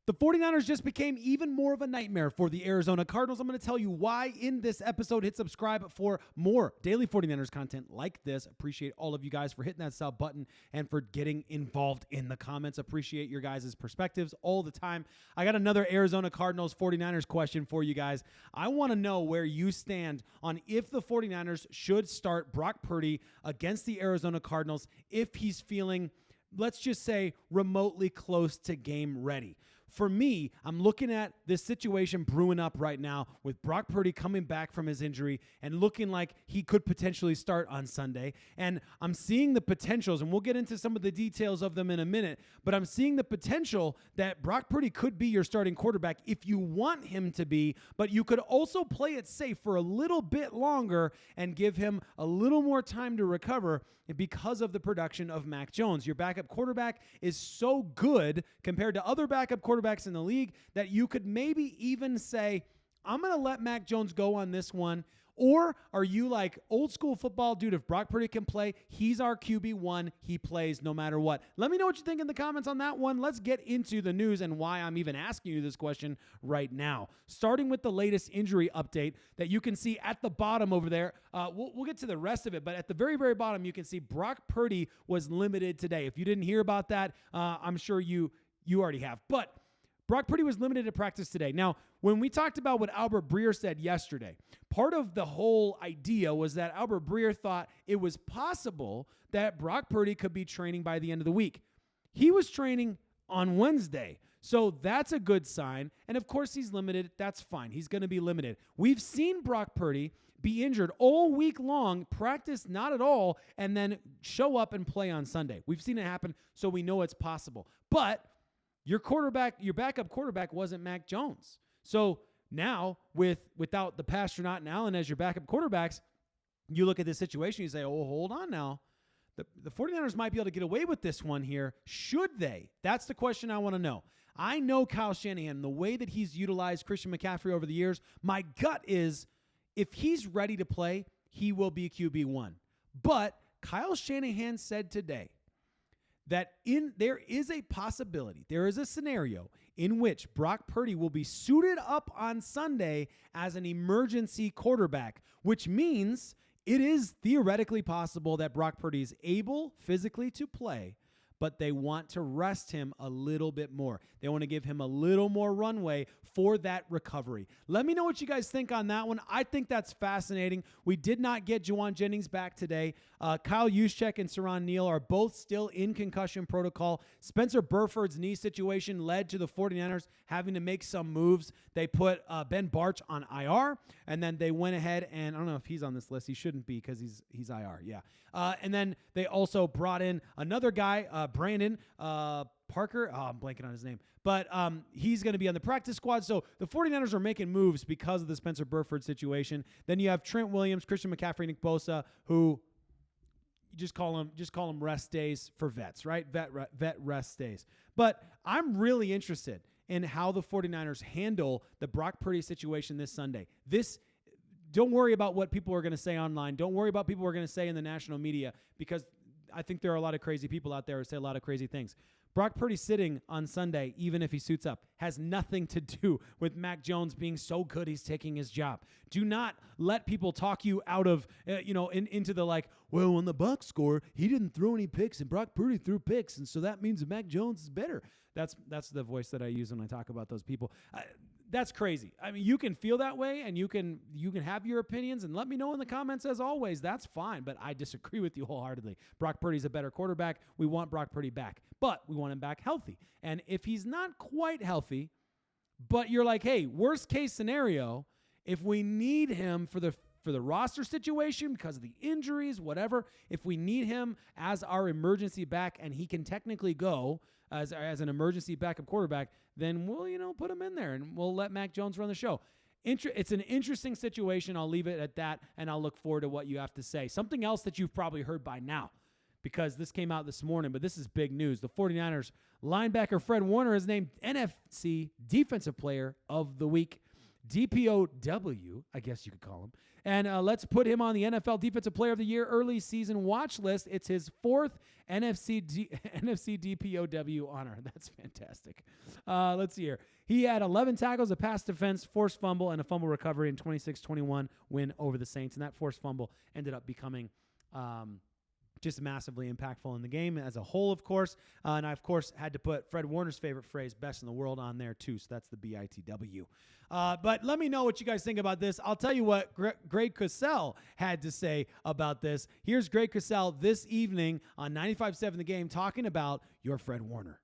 The 49ers just became even more of a nightmare for the Arizona Cardinals. I'm going to tell you why in this episode. Hit subscribe for more daily 49ers content like this. Appreciate all of you guys for hitting that sub button and for getting involved in the comments. Appreciate your guys' perspectives all the time. I got another Arizona Cardinals 49ers question for you guys. I want to know where you stand on if the 49ers should start Brock Purdy against the Arizona Cardinals if he's feeling, let's just say, remotely close to game ready. For me, I'm looking at this situation brewing up right now with Brock Purdy coming back from his injury and looking like he could potentially start on Sunday. And I'm seeing the potentials, and we'll get into some of the details of them in a minute, but I'm seeing the potential that Brock Purdy could be your starting quarterback if you want him to be, but you could also play it safe for a little bit longer and give him a little more time to recover because of the production of Mac Jones. Your backup quarterback is so good compared to other backup quarterbacks in the league that you could maybe even say, I'm going to let Mac Jones go on this one. Or are you like old school football, dude? If Brock Purdy can play, he's our QB1. He plays no matter what. Let me know what you think in the comments on that one. Let's get into the news and why I'm even asking you this question right now. Starting with the latest injury update that you can see at the bottom over there. We'll get to the rest of it, but at the very, very bottom, you can see Brock Purdy was limited today. If you didn't hear about that, I'm sure you already have. But Brock Purdy was limited to practice today. Now, when we talked about what Albert Breer said yesterday, part of the whole idea was that Albert Breer thought it was possible that Brock Purdy could be training by the end of the week. He was training on Wednesday, so that's a good sign. And of course, he's limited. That's fine. He's going to be limited. We've seen Brock Purdy be injured all week long, practice not at all, and then show up and play on Sunday. We've seen it happen, so we know it's possible. But your backup quarterback wasn't Mac Jones. So now without the Pasternaut and Allen as your backup quarterbacks, you look at this situation, you say, oh, hold on now. The 49ers might be able to get away with this one here. Should they? That's the question I want to know. I know Kyle Shanahan, the way that he's utilized Christian McCaffrey over the years, my gut is if he's ready to play, he will be QB1. But Kyle Shanahan said today that there is a possibility, there is a scenario in which Brock Purdy will be suited up on Sunday as an emergency quarterback, which means it is theoretically possible that Brock Purdy is able physically to play, but they want to rest him a little bit more. They want to give him a little more runway for that recovery. Let me know what you guys think on that one. I think that's fascinating. We did not get Juwan Jennings back today. Kyle Juszczyk and Saron Neal are both still in concussion protocol. Spencer Burford's knee situation led to the 49ers having to make some moves. They put Ben Bartch on IR, and then they went ahead and, I don't know if he's on this list. He shouldn't be because he's IR, yeah. And then they also brought in another guy, Brandon Parker. Oh, I'm blanking on his name. But he's going to be on the practice squad. So the 49ers are making moves because of the Spencer Burford situation. Then you have Trent Williams, Christian McCaffrey, Nick Bosa, who you just call them rest days for vets, right? Vet rest days. But I'm really interested in how the 49ers handle the Brock Purdy situation this Sunday. Don't worry about what people are going to say online. Don't worry about people are going to say in the national media, because I think there are a lot of crazy people out there who say a lot of crazy things. Brock Purdy sitting on Sunday, even if he suits up, has nothing to do with Mac Jones being so good he's taking his job. Do not let people talk you out of, into the like, well, on the box score, he didn't throw any picks and Brock Purdy threw picks, and so that means that Mac Jones is better. That's the voice that I use when I talk about those people. That's crazy. I mean, you can feel that way, and you can have your opinions, and let me know in the comments as always. That's fine, but I disagree with you wholeheartedly. Brock Purdy's a better quarterback. We want Brock Purdy back, but we want him back healthy. And if he's not quite healthy, but you're like, hey, worst case scenario, if we need him for the roster situation because of the injuries, whatever, if we need him as our emergency back and he can technically go as an emergency backup quarterback, then we'll put him in there and we'll let Mac Jones run the show. It's an interesting situation. I'll leave it at that, and I'll look forward to what you have to say. Something else that you've probably heard by now, because this came out this morning, but this is big news. The 49ers linebacker Fred Warner is named NFC Defensive Player of the Week. DPOW, I guess you could call him. And let's put him on the NFL Defensive Player of the Year early season watch list. It's his fourth NFC DPOW honor. That's fantastic. Let's see here. He had 11 tackles, a pass defense, forced fumble, and a fumble recovery in 26-21 win over the Saints. And that forced fumble ended up becoming just massively impactful in the game as a whole, of course. And I, of course, had to put Fred Warner's favorite phrase, best in the world, on there, too. So that's the BITW. But let me know what you guys think about this. I'll tell you what Greg Cosell had to say about this. Here's Greg Cosell this evening on 95.7 The Game talking about your Fred Warner.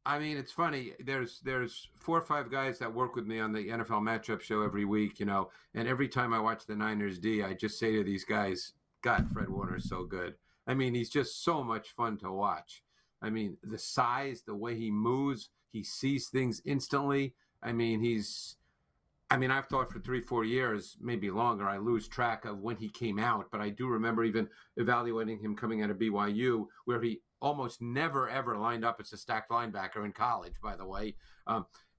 I mean, it's funny. There's 4 or 5 guys that work with me on the NFL matchup show every week, and every time I watch the Niners D, I just say to these guys, God, Fred Warner is so good. I mean, he's just so much fun to watch. I mean, the size, the way he moves, he sees things instantly. I mean, I've thought for 3-4 years, maybe longer, I lose track of when he came out, but I do remember even evaluating him coming out of BYU, where he almost never, ever lined up as a stacked linebacker in college, by the way,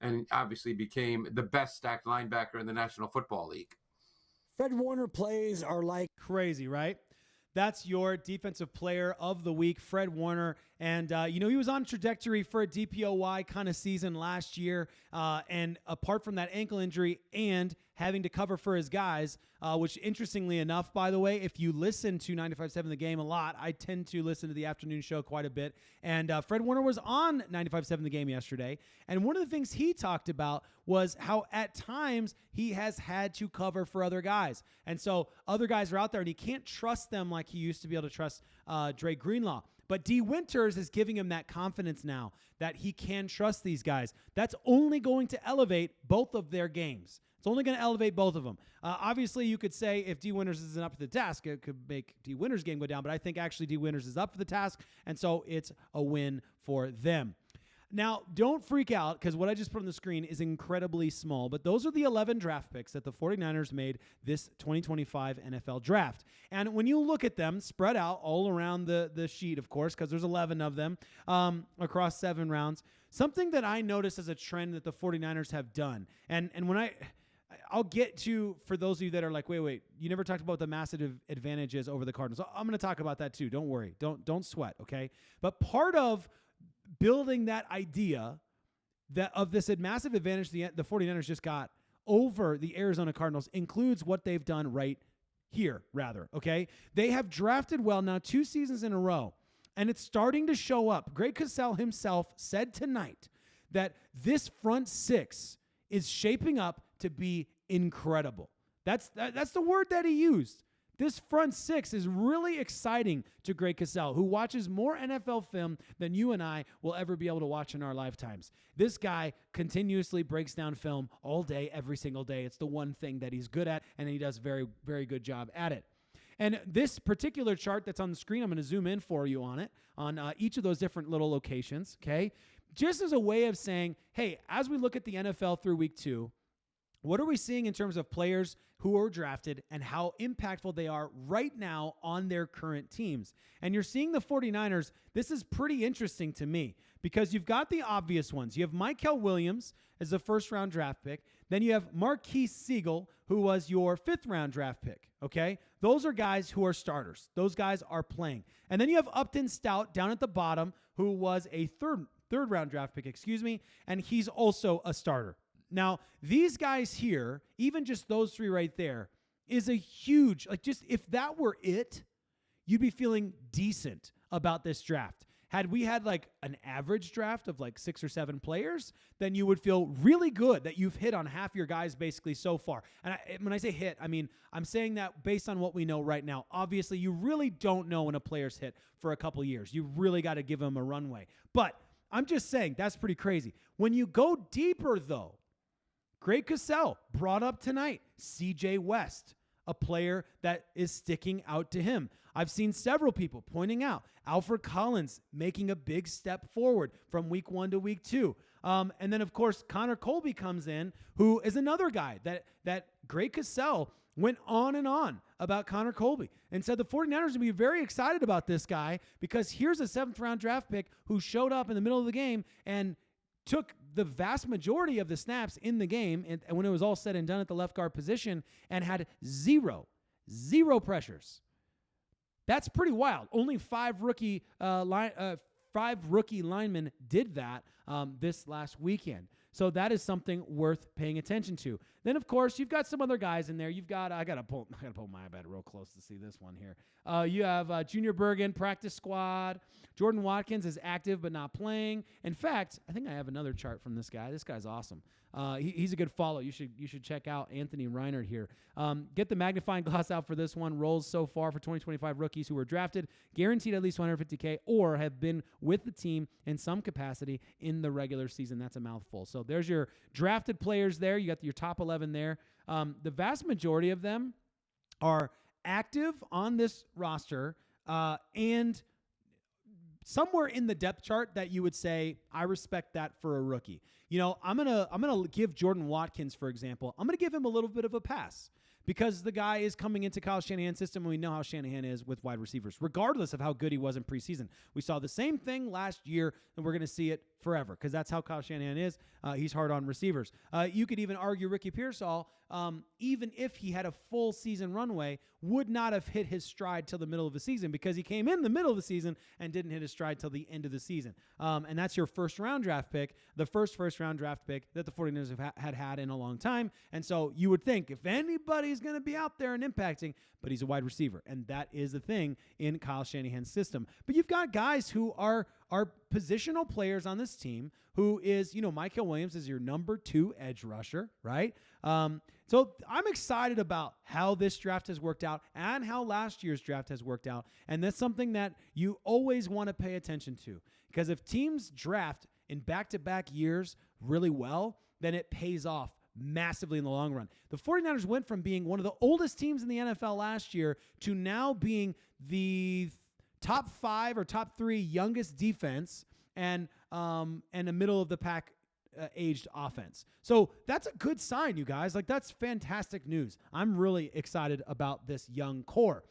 and obviously became the best stacked linebacker in the National Football League. Fred Warner plays are like crazy, right? That's your defensive player of the week, Fred Warner. And, he was on trajectory for a DPOY kind of season last year. And apart from that ankle injury and having to cover for his guys, which interestingly enough, by the way, if you listen to 95.7 The Game a lot, I tend to listen to the afternoon show quite a bit. And Fred Warner was on 95.7 The Game yesterday. And one of the things he talked about was how at times he has had to cover for other guys. And so other guys are out there and he can't trust them like he used to be able to trust Dre Greenlaw. But D. Winters is giving him that confidence now that he can trust these guys. That's only going to elevate both of their games. It's only going to elevate both of them. Obviously, you could say if D. Winters isn't up to the task, it could make D. Winters' game go down. But I think actually D. Winters is up for the task, and so it's a win for them. Now, don't freak out because what I just put on the screen is incredibly small, but those are the 11 draft picks that the 49ers made this 2025 NFL draft. And when you look at them spread out all around the sheet, of course, because there's 11 of them across 7 rounds, something that I noticed as a trend that the 49ers have done, and when I'll get to, for those of you that are like, wait, you never talked about the massive advantages over the Cardinals. I'm going to talk about that too. Don't worry. Don't sweat, okay? But part of building that idea that of this massive advantage the 49ers just got over the Arizona Cardinals includes what they've done right here, rather, okay? They have drafted well now 2 seasons in a row, and it's starting to show up. Greg Cosell himself said tonight that this front 6 is shaping up to be incredible. That's the word that he used. This front 6 is really exciting to Greg Cosell, who watches more NFL film than you and I will ever be able to watch in our lifetimes. This guy continuously breaks down film all day, every single day. It's the one thing that he's good at, and he does a very, very good job at it. And this particular chart that's on the screen, I'm going to zoom in for you on it, on each of those different little locations, okay? Just as a way of saying, hey, as we look at the NFL through week 2, what are we seeing in terms of players who are drafted and how impactful they are right now on their current teams? And you're seeing the 49ers. This is pretty interesting to me because you've got the obvious ones. You have Mykel Williams as a first-round draft pick. Then you have Marquise Siegel, who was your 5th-round draft pick, okay? Those are guys who are starters. Those guys are playing. And then you have Upton Stout down at the bottom, who was a third-round draft pick, and he's also a starter. Now, these guys here, even just those 3 right there, is a huge, just if that were it, you'd be feeling decent about this draft. Had we had an average draft of 6 or 7 players, then you would feel really good that you've hit on half your guys basically so far. And when I say hit, I mean, I'm saying that based on what we know right now. Obviously, you really don't know when a player's hit for a couple years. You really got to give them a runway. But I'm just saying that's pretty crazy. When you go deeper, though, Greg Cosell brought up tonight C.J. West, a player that is sticking out to him. I've seen several people pointing out Alfred Collins making a big step forward from week 1 to week 2. And then, of course, Connor Colby comes in, who is another guy that Greg Cosell went on and on about Connor Colby and said the 49ers would be very excited about this guy because here's a 7th-round draft pick who showed up in the middle of the game and took the vast majority of the snaps in the game, and when it was all said and done at the left guard position, and had zero pressures. That's pretty wild. Only five rookie linemen did that this last weekend. So that is something worth paying attention to. Then, of course, you've got some other guys in there. You've got I gotta pull my iPad real close to see this one here. You have Junior Bergen, practice squad. Jordan Watkins is active but not playing. In fact, I think I have another chart from this guy. This guy's awesome. He's a good follow. You should check out Anthony Reinert here. Get the magnifying glass out for this one. Rolls so far for 2025 rookies who were drafted, guaranteed at least $150K, or have been with the team in some capacity in the regular season. That's a mouthful. So there's your drafted players there. You got your top 11 there. The vast majority of them are active on this roster and somewhere in the depth chart that you would say, I respect that for a rookie. You know, I'm gonna give Jordan Watkins, for example, I'm gonna give him a little bit of a pass because the guy is coming into Kyle Shanahan's system, and we know how Shanahan is with wide receivers, regardless of how good he was in preseason. We saw the same thing last year, and we're gonna see it forever because that's how Kyle Shanahan is. He's hard on receivers. You could even argue Ricky Pearsall, even if he had a full season runway, would not have hit his stride till the middle of the season because he came in the middle of the season and didn't hit his stride till the end of the season. And that's your first-round draft pick, the first-round draft pick that the 49ers have had in a long time. And so you would think if anybody's going to be out there and impacting, but he's a wide receiver, and that is the thing in Kyle Shanahan's system. But you've got guys who are positional players on this team who is, Michael Williams is your number 2 edge rusher, right? So I'm excited about how this draft has worked out and how last year's draft has worked out. And that's something that you always want to pay attention to, because if teams draft in back-to-back years really well, then it pays off massively in the long run. The 49ers went from being one of the oldest teams in the NFL last year to now being the top 5 or top 3 youngest defense and a middle of the pack aged offense. So that's a good sign, you guys. Like, that's fantastic news. I'm really excited about this young core.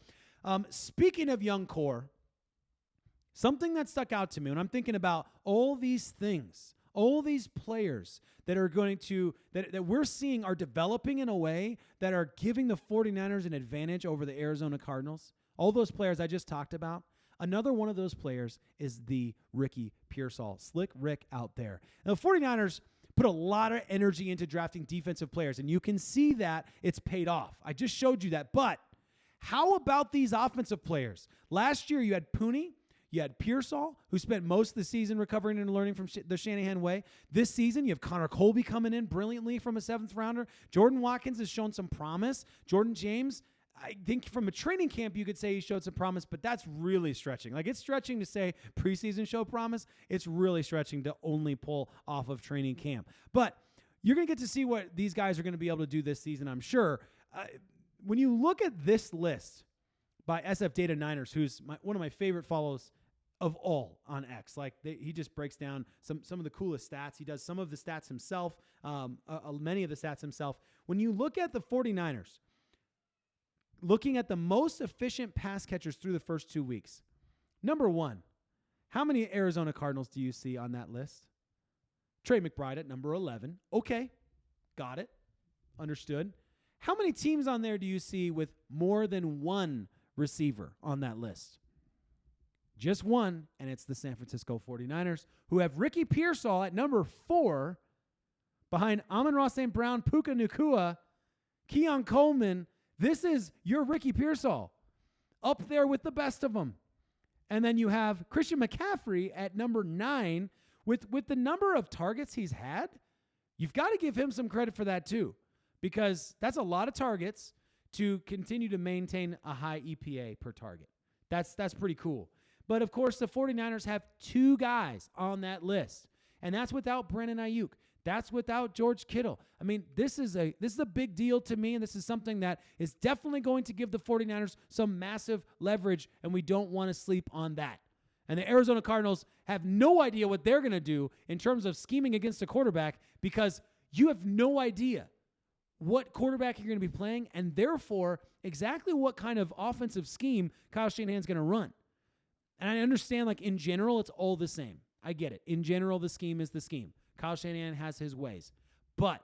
Speaking of young core, something that stuck out to me when I'm thinking about all these things, all these players that are going to, that we're seeing are developing in a way that are giving the 49ers an advantage over the Arizona Cardinals. All those players I just talked about. Another one of those players is the Ricky Pearsall, Slick Rick out there. Now, the 49ers put a lot of energy into drafting defensive players, and you can see that it's paid off. I just showed you that. But how about these offensive players? Last year, you had Purdy, you had Pearsall, who spent most of the season recovering and learning from the Shanahan way. This season, you have Connor Colby coming in brilliantly from a 7th rounder. Jordan Watkins has shown some promise. Jordan James, I think from a training camp, you could say he showed some promise, but that's really stretching. Like, it's stretching to say preseason show promise. It's really stretching to only pull off of training camp. But you're going to get to see what these guys are going to be able to do this season, I'm sure. When you look at this list by SF Data Niners, who's one of my favorite follows of all on X. Like, he just breaks down some of the coolest stats. He does some of the stats himself, many of the stats himself. When you look at the 49ers, looking at the most efficient pass catchers through the first 2 weeks, number 1, how many Arizona Cardinals do you see on that list? Trey McBride at number 11. Okay, got it. Understood. How many teams on there do you see with more than one receiver on that list? Just one, and it's the San Francisco 49ers, who have Ricky Pearsall at number 4 behind Amon-Ra St. Brown, Puka Nacua, Keon Coleman. This is your Ricky Pearsall up there with the best of them. And then you have Christian McCaffrey at number 9 with the number of targets he's had. You've got to give him some credit for that too, because that's a lot of targets to continue to maintain a high EPA per target. That's pretty cool. But, of course, the 49ers have 2 guys on that list, and that's without Brandon Aiyuk. That's without George Kittle. I mean, this is a big deal to me, and this is something that is definitely going to give the 49ers some massive leverage, and we don't want to sleep on that. And the Arizona Cardinals have no idea what they're going to do in terms of scheming against a quarterback, because you have no idea what quarterback you're going to be playing, and therefore exactly what kind of offensive scheme Kyle Shanahan's going to run. And I understand, like, in general, it's all the same. I get it. In general, the scheme is the scheme. Kyle Shanahan has his ways. But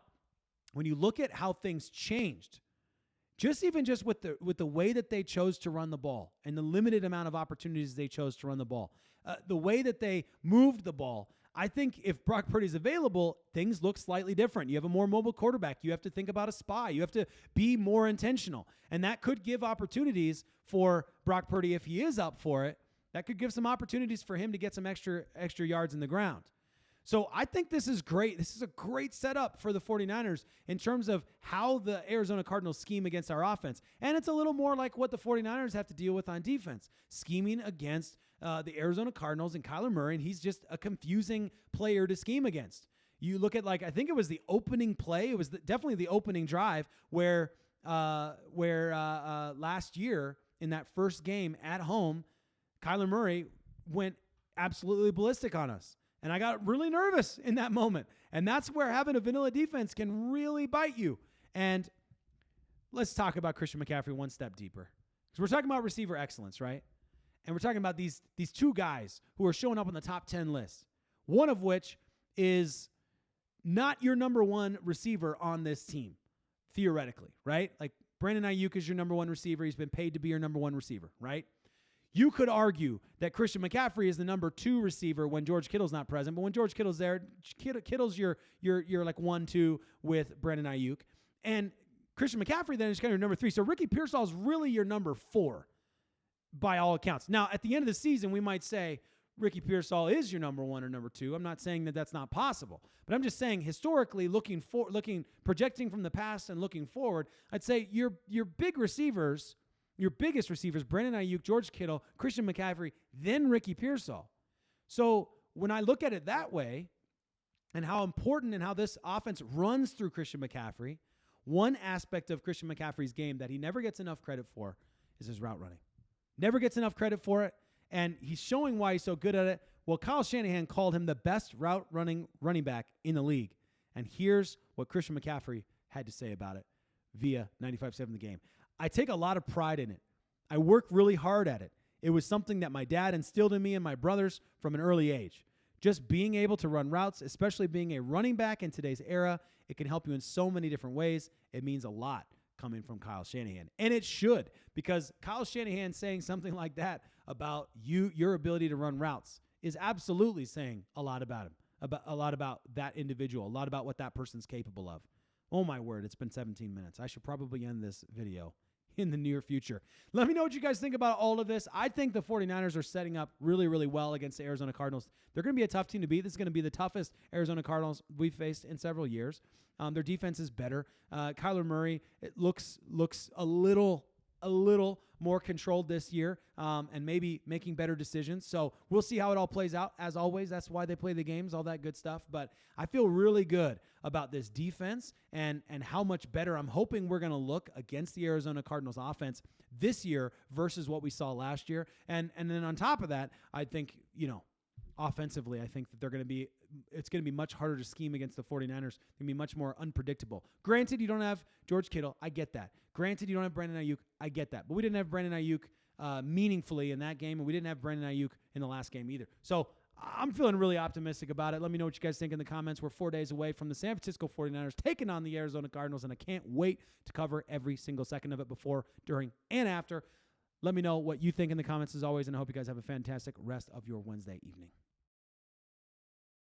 when you look at how things changed, just with the way that they chose to run the ball and the limited amount of opportunities they chose to run the ball, the way that they moved the ball, I think if Brock Purdy's available, things look slightly different. You have a more mobile quarterback. You have to think about a spy. You have to be more intentional. And that could give opportunities for Brock Purdy if he is up for it. That could give some opportunities for him to get some extra yards in the ground. So I think this is great. This is a great setup for the 49ers in terms of how the Arizona Cardinals scheme against our offense. And it's a little more like what the 49ers have to deal with on defense, scheming against the Arizona Cardinals and Kyler Murray, and he's just a confusing player to scheme against. You look at, I think it was the opening play. It was definitely the opening drive where last year in that first game at home, Kyler Murray went absolutely ballistic on us. And I got really nervous in that moment. And that's where having a vanilla defense can really bite you. And let's talk about Christian McCaffrey one step deeper. Because we're talking about receiver excellence, right? And we're talking about these two guys who are showing up on the top 10 list. One of which is not your number one receiver on this team, theoretically, right? Like Brandon Aiyuk is your number one receiver. He's been paid to be your number one receiver, right? You could argue that Christian McCaffrey is the number 2 receiver when George Kittle's not present. But when George Kittle's there, Kittle's your 1-2 with Brandon Aiyuk. And Christian McCaffrey then is kind of number 3. So Ricky Pearsall is really your number 4 by all accounts. Now, at the end of the season, we might say Ricky Pearsall is your number 1 or number 2. I'm not saying that that's not possible. But I'm just saying historically, projecting from the past and looking forward, I'd say your big receivers, your biggest receivers, Brandon Aiyuk, George Kittle, Christian McCaffrey, then Ricky Pearsall. So when I look at it that way and how important and how this offense runs through Christian McCaffrey, one aspect of Christian McCaffrey's game that he never gets enough credit for is his route running. Never gets enough credit for it, and he's showing why he's so good at it. Well, Kyle Shanahan called him the best route running back in the league. And here's what Christian McCaffrey had to say about it via 95.7 The Game. I take a lot of pride in it. I work really hard at it. It was something that my dad instilled in me and my brothers from an early age. Just being able to run routes, especially being a running back in today's era, it can help you in so many different ways. It means a lot coming from Kyle Shanahan. And it should, because Kyle Shanahan saying something like that about your ability to run routes is absolutely saying a lot about him, a lot about that individual, a lot about what that person's capable of. Oh my word, it's been 17 minutes. I should probably end this video in the near future. Let me know what you guys think about all of this. I think the 49ers are setting up really, really well against the Arizona Cardinals. They're going to be a tough team to beat. This is going to be the toughest Arizona Cardinals we've faced in several years. Their defense is better. Kyler Murray, it looks a little more controlled this year, and maybe making better decisions. So we'll see how it all plays out. As always, that's why they play the games, all that good stuff. But I feel really good about this defense and how much better I'm hoping we're going to look against the Arizona Cardinals offense this year versus what we saw last year. And then on top of that, I think, offensively, I think that it's going to be much harder to scheme against the 49ers. It's going to be much more unpredictable. Granted, you don't have George Kittle. I get that. Granted, you don't have Brandon Aiyuk. I get that. But we didn't have Brandon Aiyuk meaningfully in that game, and we didn't have Brandon Aiyuk in the last game either. So I'm feeling really optimistic about it. Let me know what you guys think in the comments. We're 4 days away from the San Francisco 49ers taking on the Arizona Cardinals, and I can't wait to cover every single second of it before, during, and after. Let me know what you think in the comments as always, and I hope you guys have a fantastic rest of your Wednesday evening.